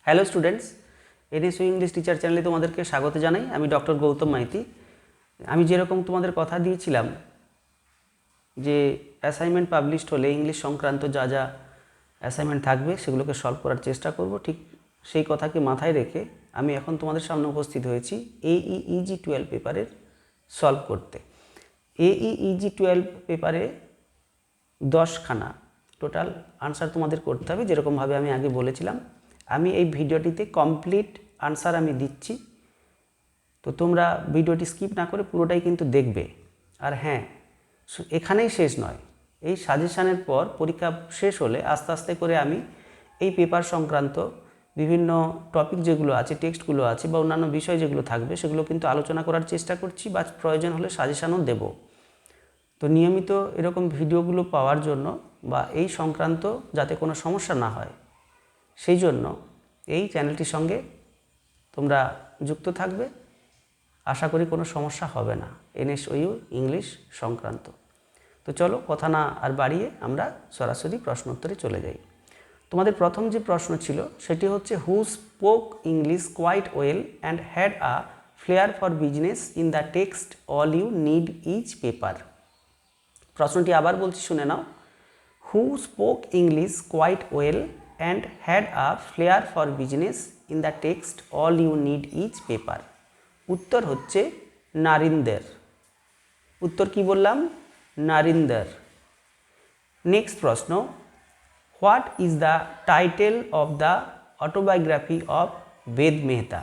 Hello students, NSU English teacher চ্যানেলে তোমাদেরকে স্বাগত জানাই। আমি ডক্টর গৌতম মাইতি। আমি যেরকম তোমাদের কথা দিয়েছিলাম যে অ্যাসাইনমেন্ট পাবলিশড হলে ইংলিশ সংক্রান্ত যা যা অ্যাসাইনমেন্ট থাকবে সেগুলোকে সলভ করার চেষ্টা করব, ঠিক সেই কথাকে মাথায় রেখে আমি এখন তোমাদের সামনে উপস্থিত হয়েছি AEEG 12 পেপারের সলভ করতে। AEEG 12 পেপারে 10খানা টোটাল আনসার তোমাদের করতে হবে, যেরকমভাবে আমি আগে বলেছিলাম। আমি এই ভিডিওটিতে কমপ্লিট আনসার আমি দিচ্ছি, তো তোমরা ভিডিওটি স্কিপ না করে পুরোটাই কিন্তু দেখবে। আর হ্যাঁ, এখানেই শেষ নয়, এই সাজেশানের পর পরীক্ষা শেষ হলে আস্তে আস্তে করে আমি এই পেপার সংক্রান্ত বিভিন্ন টপিক যেগুলো আছে, টেক্সটগুলো আছে বা অন্যান্য বিষয় যেগুলো থাকবে সেগুলো কিন্তু আলোচনা করার চেষ্টা করছি, বা প্রয়োজন হলে সাজেশানও দেব। তো নিয়মিত এরকম ভিডিওগুলো পাওয়ার জন্য বা এই সংক্রান্ত যাতে কোনো সমস্যা না হয় সেই জন্য এই চ্যানেলটির সঙ্গে তোমরা যুক্ত থাকবে। আশা করি কোনো সমস্যা হবে না এনএসইউ ইংলিশ সংক্রান্ত। তো চলো কথা না আর বাড়িয়ে আমরা সরাসরি প্রশ্ন উত্তরে চলে যাই। তোমাদের প্রথম যে প্রশ্ন ছিল সেটি হচ্ছে, who spoke English quite well and had a flair for business in the text all you need each paper. প্রশ্নটি আবার বলছি, শুনে নাও। Who spoke English quite well and had a flair for business in the text all you need each paper. উত্তর হচ্ছে নারিন্দের। উত্তর কি বললাম? নারিন্দের। নেক্সট প্রশ্ন, what is the title of the autobiography of Ved Mehta.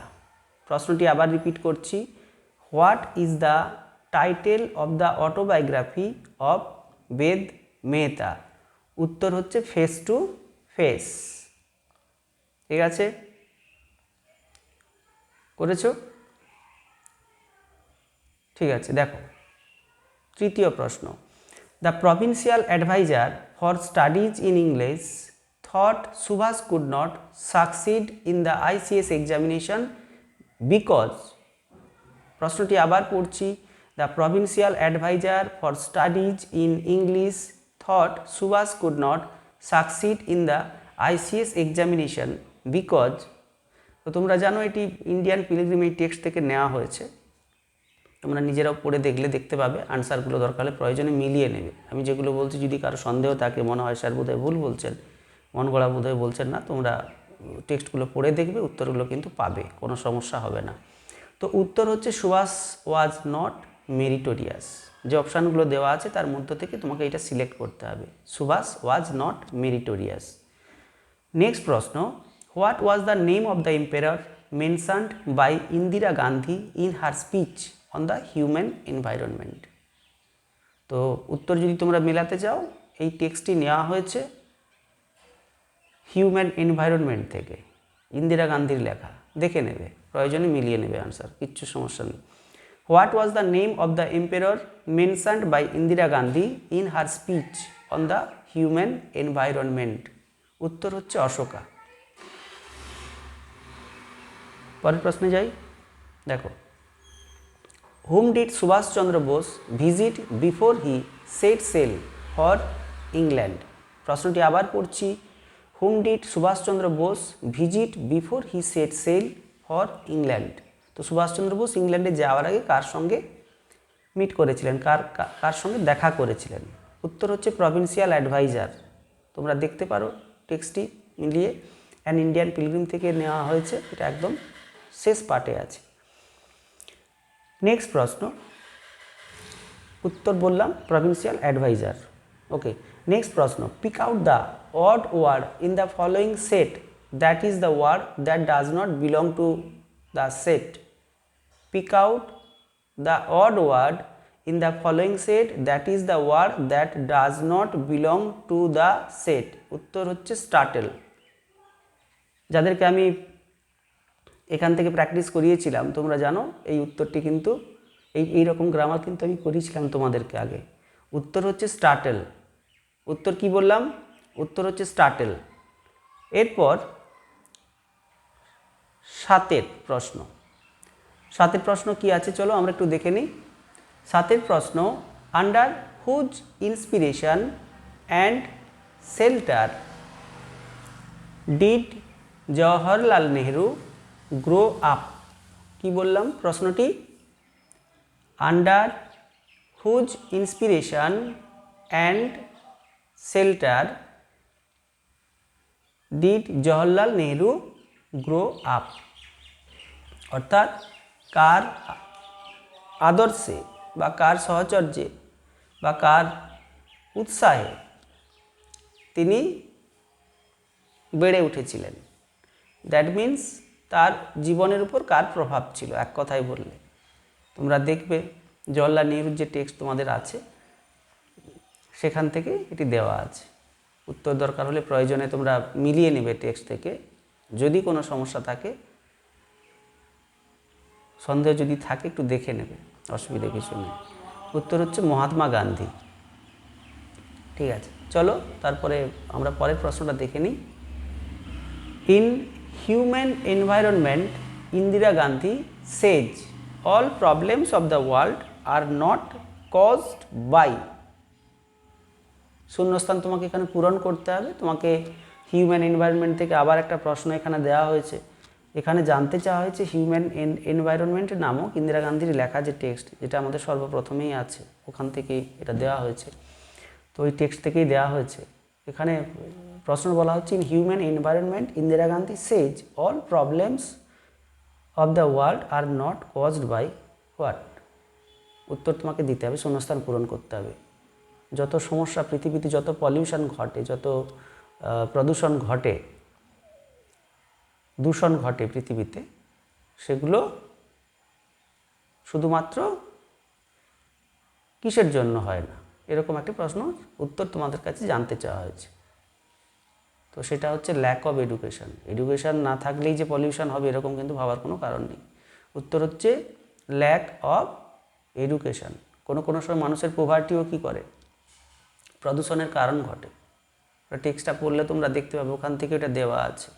প্রশ্নটি আবার রিপিট করছি, what is the title of the autobiography of Ved Mehta. উত্তর হচ্ছে ফেস টু ফেস। ঠিক আছে, করেছো? ঠিক আছে, দেখো তৃতীয় প্রশ্ন, the provincial adviser for studies in English thought Subhash could not succeed in the ICS examination because. প্রশ্নটি আবার পড়ছি, the provincial adviser for studies in English thought Subhash could not succeed in the ICS examination because. তো তোমরা জানো এটি Indian pilgrim এই text থেকে নেওয়া হয়েছে। তোমরা নিজেরাও পড়ে দেখতে পাবে, আনসারগুলো দরকার হলে প্রয়োজনে মিলিয়ে নেবে। আমি যেগুলো বলছি যদি কারো সন্দেহ থাকে, মনে হয় স্যার বোধহয় ভুল বলছেন, মন গড়া বোধহয় বলছেন না, তোমরা টেক্সটগুলো পড়ে দেখবে, উত্তরগুলো কিন্তু পাবে, কোনো সমস্যা হবে না। তো উত্তর হচ্ছে সুভাষ ওয়াজ নট মেরিটোরিয়াস। যে অপশানগুলো দেওয়া আছে তার মধ্য থেকে তোমাকে এটা সিলেক্ট করতে হবে, Subhash was not meritorious. Next প্রশ্ন, what was the name of the empire mentioned by Indira Gandhi in her speech on the human environment. তো উত্তর যদি তোমরা মেলাতে চাও, এই টেক্সটটি নেওয়া হয়েছে হিউম্যান এনভায়রনমেন্ট থেকে, ইন্দিরা গান্ধীর লেখা। দেখে নেবে, প্রয়োজনে মিলিয়ে নেবে আনসার, কিচ্ছু সমস্যা নেই। What was the name of the empire mentioned by Indira Gandhi in her speech on the human environment. উত্তর হচ্ছে অশোকা। পরের প্রশ্নে যাই, দেখো, whom did Subhash Chandra Bose visit before he set sail for England? প্রশ্নটি আবার পড়ছি, whom did Subhash Chandra Bose visit before he set sail for England? তো সুভাষচন্দ্র বোস ইংল্যান্ডে যাওয়ার আগে কার সঙ্গে মিট করেছিলেন, কার সঙ্গে দেখা করেছিলেন? উত্তর হচ্ছে প্রভিন্সিয়াল অ্যাডভাইজার। তোমরা দেখতে পারো টেক্সটটি মিলিয়ে, অ্যান ইন্ডিয়ান পিলগ্রিম থেকে নেওয়া হয়েছে, এটা একদম শেষ পার্টে আছে। নেক্সট প্রশ্ন, উত্তর বললাম প্রভিন্সিয়াল অ্যাডভাইজার। ওকে, নেক্সট প্রশ্ন, pick out the odd word in the following set that is the word that does not belong to the set. Pick out the odd word in the following set that is the word that does not belong to the set. উত্তর হচ্ছে স্টার্টেল। যাদেরকে আমি এখান থেকে practice করিয়েছিলাম, তোমরা জানো এই উত্তরটি কিন্তু এইরকম গ্রামার কিন্তু আমি করিয়েছিলাম তোমাদেরকে আগে। উত্তর হচ্ছে স্টার্টেল। উত্তর কি বললাম? উত্তর হচ্ছে স্টার্টেল। এরপর সাতের প্রশ্ন। সাতের প্রশ্ন কি আছে চলো আমরা একটু দেখে নিই। সাতের প্রশ্ন, under whose inspiration and shelter did Jawaharlal Nehru grow up? কি বললাম প্রশ্নটি? Under whose inspiration and shelter did Jawaharlal Nehru grow up? অর্থাৎ কার আদর্শে বা কার সহচর্যে বা কার উৎসাহে তিনি বেড়ে উঠেছিলেন। দ্যাট মিন্স তার জীবনের উপর কার প্রভাব ছিল, এক কথায় বললে। তোমরা দেখবে জওহরলাল নেহরুর যে টেক্সট তোমাদের আছে সেখান থেকে এটি দেওয়া আছে। উত্তর দরকার হলে প্রয়োজনে তোমরা মিলিয়ে নেবে টেক্সট থেকে। যদি কোনো সমস্যা থাকে, সন্দেহ যদি থাকে একটু দেখে নেবে, অসুবিধা কিছু নেই। উত্তর হচ্ছে মহাত্মা গান্ধী। ঠিক আছে, চলো তারপরে আমরা পরের প্রশ্নটা দেখে নিই। In human environment Indira Gandhi says all problems of the world are not caused by. শূন্যস্থান তোমাকে এখানে পূরণ করতে হবে। তোমাকে হিউম্যান এনভায়রনমেন্ট থেকে আবার একটা প্রশ্ন এখানে দেওয়া হয়েছে। এখানে জানতে চাওয়া হয়েছে হিউম্যান এনভায়রনমেন্ট নামক ইন্দিরা গান্ধীর লেখা যে টেক্সট, যেটা আমাদের সর্বপ্রথমেই আছে, ওখান থেকেই এটা দেওয়া হয়েছে। তো ওই টেক্সট থেকেই দেওয়া হয়েছে। এখানে প্রশ্ন বলা হচ্ছে in human environment Indira Gandhi says all problems of the world are not caused by what? উত্তর তোমাকে দিতে হবে, শূন্যস্থান পূরণ করতে হবে। যত সমস্যা পৃথিবীতে, যত পলিউশন ঘটে, যত প্রদূষণ ঘটে, দূষণ ঘটে পৃথিবীতে, সেগুলো শুধুমাত্র কিসের জন্য হয় না? এরকম একটি প্রশ্ন উত্তর তোমাদের কাছে জানতে চাওয়া হয়েছে। তো সেটা হচ্ছে ল্যাক অফ এডুকেশন। এডুকেশন না থাকলেই যে পলিউশন হবে এরকম কিন্তু ভাবার কোনো কারণ নেই। উত্তর হচ্ছে ল্যাক অফ এডুকেশন। কোনো কোনো সময় মানুষের পোভার্টিও কী করে, প্রদূষণের কারণ ঘটে। টেক্সটটা পড়লে তোমরা দেখতে পাবে ওখান থেকে এটা দেওয়া আছে।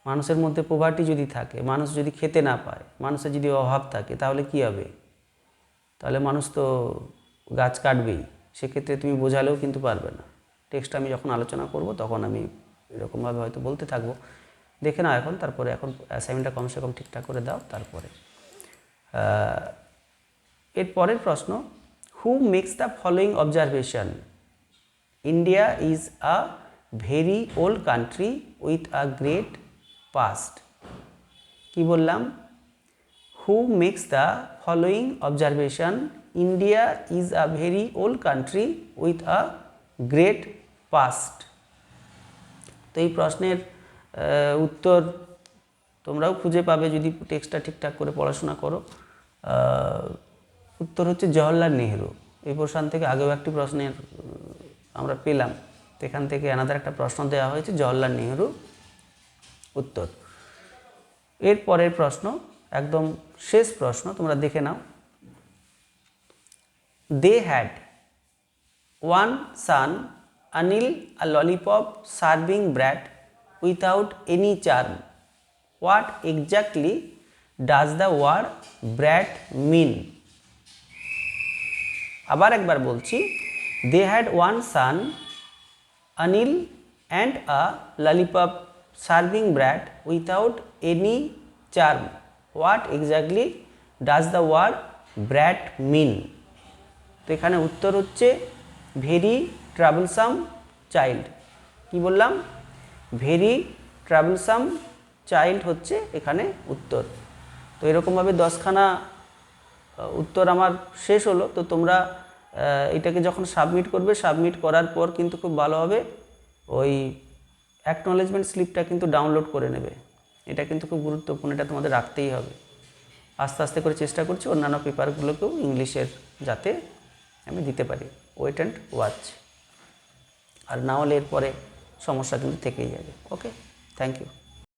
মানুষের মধ্যে পোভার্টি যদি থাকে, মানুষ যদি খেতে না পায়, মানুষের যদি অভাব থাকে, তাহলে কি হবে? তাহলে মানুষ তো গাছ কাটবেই। সেক্ষেত্রে তুমি বোঝালেও কিন্তু পারবে না। টেক্সটটা আমি যখন আলোচনা করব তখন আমি এরকমভাবে হয়তো বলতে থাকবো। দেখে নাও এখন, তারপরে এখন অ্যাসাইনমেন্টটা কমসে কম ঠিকঠাক করে দাও। তারপরে এর পরের প্রশ্ন, who makes the following observation? India is a very old country with a great past. কি বললাম? Who makes the following observation? India is a very old country with a great past. তো এই প্রশ্নের উত্তর তোমরাও খুঁজে পাবে যদি টেক্সটটা ঠিকঠাক করে পড়াশোনা করো। উত্তর হচ্ছে জওহরলাল নেহরু। এই প্রশ্ন থেকে আগেও একটি প্রশ্নের আমরা পেলাম, তো এখান থেকে আলাদা একটা প্রশ্ন দেওয়া হয়েছে, জওহরলাল নেহরু উত্তর। এর পরের প্রশ্ন একদম শেষ প্রশ্ন, তোমরা দেখে নাও। They had one son Anil a lollipop serving bread without any charm. What exactly does the word bread mean? আবার একবার বলছি, they had one son Anil and a lollipop serving bread without any charm. What exactly does the word bread mean? তো এখানে উত্তর হচ্ছে very troublesome child. কি বললাম? Very troublesome child হচ্ছে এখানে উত্তর। তো এরকমভাবে 10খানা উত্তর আমার শেষ হলো। তো তোমরা এটাকে যখন সাবমিট করবে, সাবমিট করার পর কিন্তু খুব ভালোভাবে ওই অ্যাকনোলেজমেন্ট স্লিপটা কিন্তু ডাউনলোড করে নেবে। এটা কিন্তু খুব গুরুত্বপূর্ণ, এটা তোমাদের রাখতেই হবে। আস্তে আস্তে করে চেষ্টা করছি অন্যান্য পেপারগুলোকেও ইংলিশের যাতে আমি দিতে পারি। Wait and watch. আর না হলে এরপরে সমস্যা কিন্তু থেকেই যাবে। ওকে, থ্যাংক ইউ।